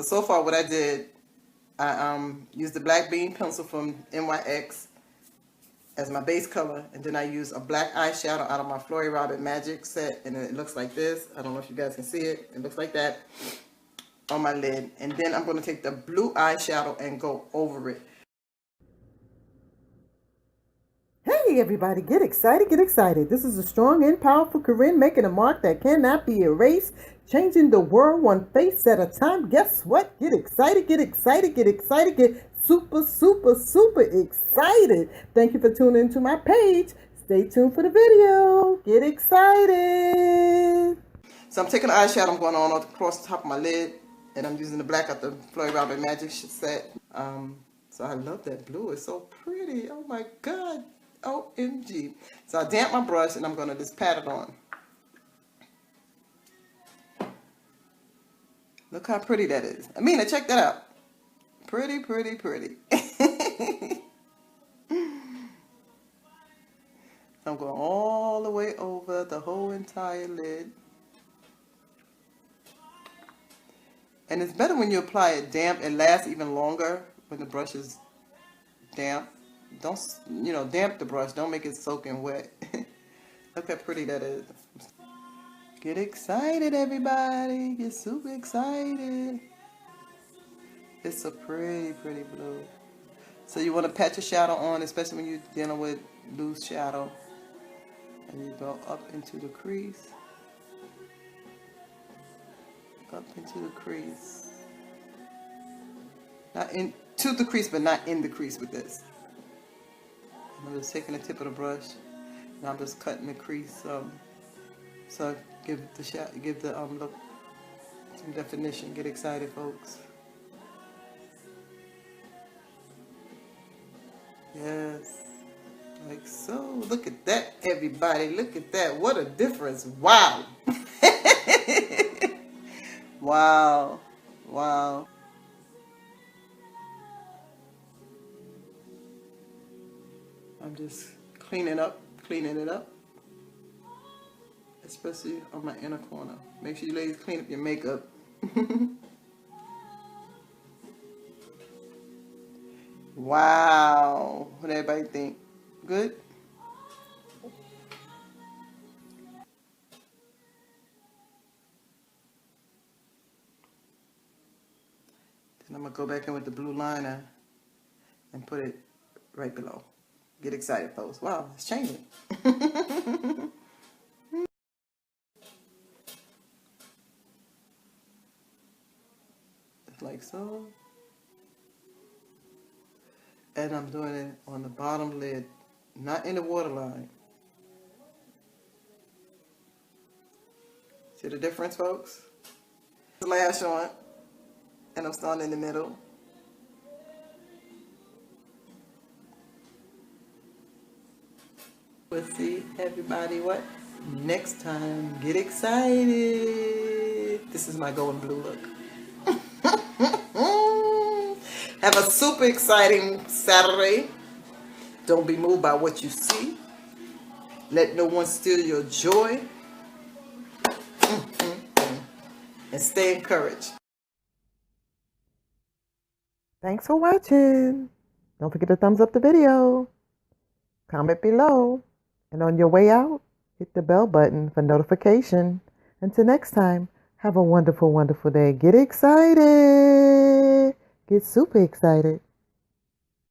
So far what I did, I used the black bean pencil from NYX as my base color, and then I use a black eyeshadow out of my Florrie Robin Magic set, and it looks like this. I don't know if you guys can see it. It looks like that on my lid. And then I'm going to take the blue eyeshadow and go over it. Hey everybody, get excited, get excited. This is a strong and powerful Corinne making a mark that cannot be erased, changing the world one face at a time. Guess what? Get excited, get excited, get excited, get super, super, super excited. Thank you for tuning into my page. Stay tuned for the video. Get excited. So I'm taking the eyeshadow, I'm going on across the top of my lid, and I'm using the black of the Florrie Robin Magic set. So I love that blue. It's so pretty. Oh my God. OMG. So I damp my brush, and I'm going to just pat it on. Look how pretty that is. Amina, check that out. Pretty, pretty, pretty. I'm going all the way over the whole entire lid. And it's better when you apply it damp. It lasts even longer when the brush is damp. Don't, damp the brush. Don't make it soaking wet. Look how pretty that is. Get excited, everybody. Get super excited. It's a pretty, pretty blue. So you want to pat your shadow on, especially when you're dealing with loose shadow. And you go up into the crease. Up into the crease. Not into the crease, but not in the crease with this. I'm just taking the tip of the brush, and I'm just cutting the crease, so give the look some definition. Get excited, folks. Yes, like so. Look at that, everybody. Look at that. What a difference! Wow. Wow. Wow. I'm just cleaning it up, especially on my inner corner. Make sure you ladies clean up your makeup. Wow. What everybody think? Good? Then I'm going to go back in with the blue liner and put it right below. Get excited, folks. Wow, it's changing. Just like so. And I'm doing it on the bottom lid, not in the waterline. See the difference, folks? The lash on, and I'm starting in the middle. We'll see everybody what next time. Get excited. This is my golden blue look. Have a super exciting Saturday. Don't be moved by what you see. Let no one steal your joy. And stay encouraged. Thanks for watching. Don't forget to thumbs up the video. Comment below. And on your way out, hit the bell button for notification. Until next time, have a wonderful, wonderful day. Get excited. Get super excited.